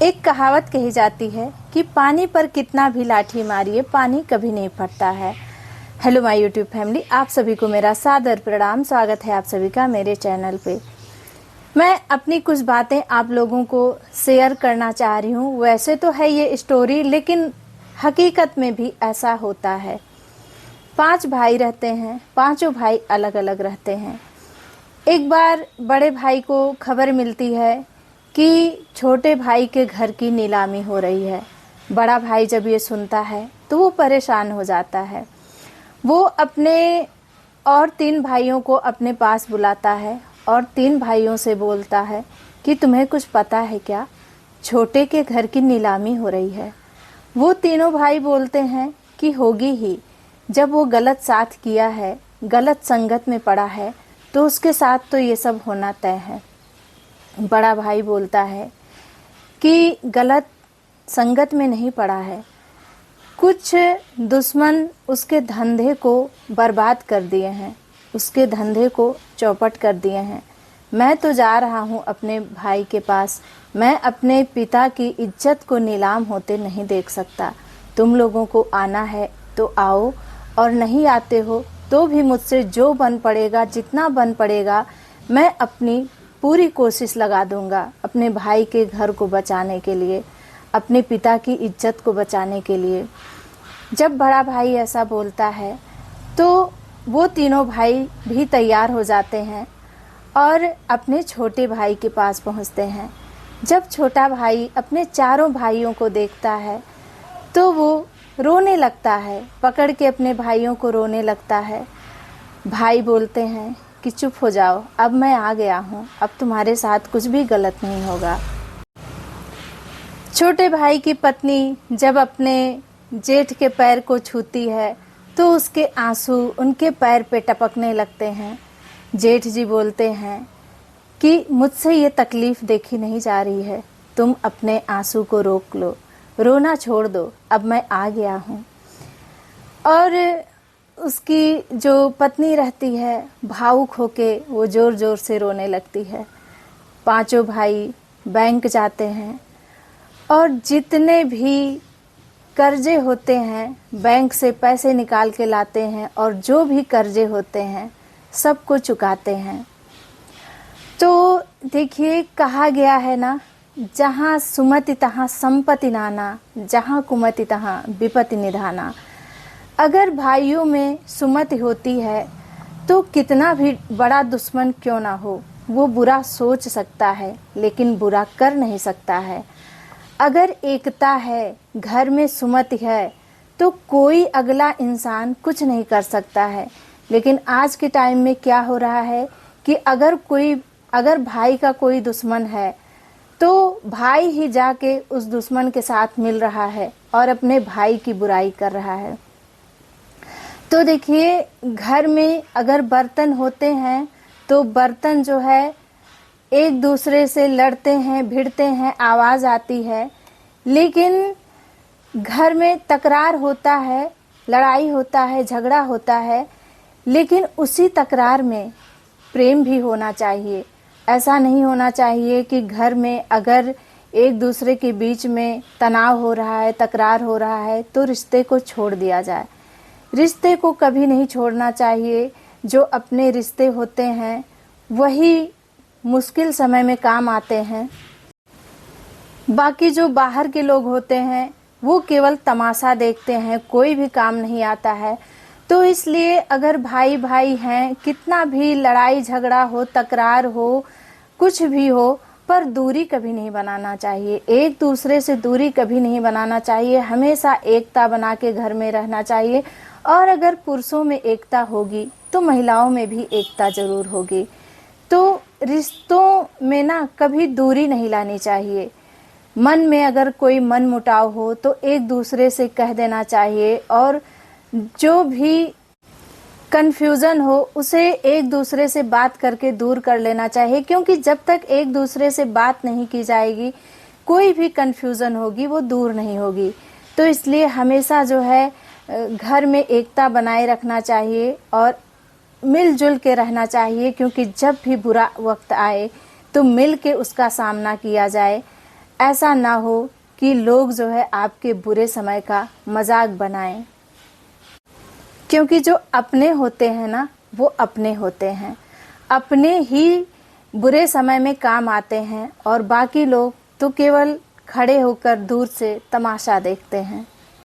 एक कहावत कही जाती है कि पानी पर कितना भी लाठी मारिए पानी कभी नहीं फटता है। हेलो माय यूट्यूब फैमिली, आप सभी को मेरा सादर प्रणाम। स्वागत है आप सभी का मेरे चैनल पे। मैं अपनी कुछ बातें आप लोगों को शेयर करना चाह रही हूँ। वैसे तो है ये स्टोरी, लेकिन हकीकत में भी ऐसा होता है। 5 भाई रहते हैं, पांचों भाई अलग अलग रहते हैं। एक बार बड़े भाई को खबर मिलती है कि छोटे भाई के घर की नीलामी हो रही है। बड़ा भाई जब ये सुनता है तो वो परेशान हो जाता है। वो अपने और 3 भाइयों को अपने पास बुलाता है और 3 भाइयों से बोलता है कि तुम्हें कुछ पता है क्या, छोटे के घर की नीलामी हो रही है। वो तीनों भाई बोलते हैं कि होगी ही, जब वो गलत साथ किया है, गलत संगत में पड़ा है, तो उसके साथ तो ये सब होना तय है। बड़ा भाई बोलता है कि गलत संगत में नहीं पड़ा है, कुछ दुश्मन उसके धंधे को बर्बाद कर दिए हैं, उसके धंधे को चौपट कर दिए हैं। मैं तो जा रहा हूँ अपने भाई के पास, मैं अपने पिता की इज्जत को नीलाम होते नहीं देख सकता। तुम लोगों को आना है तो आओ, और नहीं आते हो तो भी मुझसे जो बन पड़ेगा, जितना बन पड़ेगा, मैं अपनी पूरी कोशिश लगा दूंगा अपने भाई के घर को बचाने के लिए, अपने पिता की इज्जत को बचाने के लिए। जब बड़ा भाई ऐसा बोलता है तो वो तीनों भाई भी तैयार हो जाते हैं और अपने छोटे भाई के पास पहुंचते हैं। जब छोटा भाई अपने चारों भाइयों को देखता है तो वो रोने लगता है, पकड़ के अपने भाइयों को रोने लगता है। भाई बोलते हैं कि चुप हो जाओ, अब मैं आ गया हूँ, अब तुम्हारे साथ कुछ भी गलत नहीं होगा। छोटे भाई की पत्नी जब अपने जेठ के पैर को छूती है तो उसके आंसू उनके पैर पे टपकने लगते हैं। जेठ जी बोलते हैं कि मुझसे ये तकलीफ़ देखी नहीं जा रही है, तुम अपने आंसू को रोक लो, रोना छोड़ दो, अब मैं आ गया हूँ। और उसकी जो पत्नी रहती है, भावुक होके वो ज़ोर ज़ोर से रोने लगती है। पांचों भाई बैंक जाते हैं और जितने भी कर्जे होते हैं बैंक से पैसे निकाल के लाते हैं, और जो भी कर्जे होते हैं सबको चुकाते हैं। तो देखिए, कहा गया है ना, जहाँ सुमति तहाँ संपत्ति नाना, जहाँ कुमति तहाँ विपत्ति निधाना। अगर भाइयों में सुमति होती है तो कितना भी बड़ा दुश्मन क्यों ना हो, वो बुरा सोच सकता है लेकिन बुरा कर नहीं सकता है। अगर एकता है, घर में सुमति है, तो कोई अगला इंसान कुछ नहीं कर सकता है। लेकिन आज के टाइम में क्या हो रहा है कि अगर भाई का कोई दुश्मन है तो भाई ही जाके उस दुश्मन के साथ मिल रहा है और अपने भाई की बुराई कर रहा है। तो देखिए, घर में अगर बर्तन होते हैं तो बर्तन जो है एक दूसरे से लड़ते हैं, भिड़ते हैं, आवाज़ आती है, लेकिन घर में तकरार होता है, लड़ाई होता है, झगड़ा होता है, लेकिन उसी तकरार में प्रेम भी होना चाहिए। ऐसा नहीं होना चाहिए कि घर में अगर एक दूसरे के बीच में तनाव हो रहा है, तकरार हो रहा है, तो रिश्ते को छोड़ दिया जाए। रिश्ते को कभी नहीं छोड़ना चाहिए। जो अपने रिश्ते होते हैं वही मुश्किल समय में काम आते हैं। बाकी जो बाहर के लोग होते हैं वो केवल तमाशा देखते हैं, कोई भी काम नहीं आता है। तो इसलिए अगर भाई भाई हैं, कितना भी लड़ाई झगड़ा हो, तकरार हो, कुछ भी हो, पर दूरी कभी नहीं बनाना चाहिए। एक दूसरे से दूरी कभी नहीं बनाना चाहिए। हमेशा एकता बना के घर में रहना चाहिए। और अगर पुरुषों में एकता होगी तो महिलाओं में भी एकता जरूर होगी। तो रिश्तों में ना कभी दूरी नहीं लानी चाहिए। मन में अगर कोई मन मुटाव हो तो एक दूसरे से कह देना चाहिए, और जो भी कन्फ्यूज़न हो उसे एक दूसरे से बात करके दूर कर लेना चाहिए। क्योंकि जब तक एक दूसरे से बात नहीं की जाएगी, कोई भी कन्फ्यूज़न होगी वो दूर नहीं होगी। तो इसलिए हमेशा जो है घर में एकता बनाए रखना चाहिए और मिलजुल के रहना चाहिए। क्योंकि जब भी बुरा वक्त आए तो मिल के उसका सामना किया जाए। ऐसा ना हो कि लोग जो है आपके बुरे समय का मजाक बनाएं, क्योंकि जो अपने होते हैं ना वो अपने होते हैं, अपने ही बुरे समय में काम आते हैं और बाकी लोग तो केवल खड़े होकर दूर से तमाशा देखते हैं।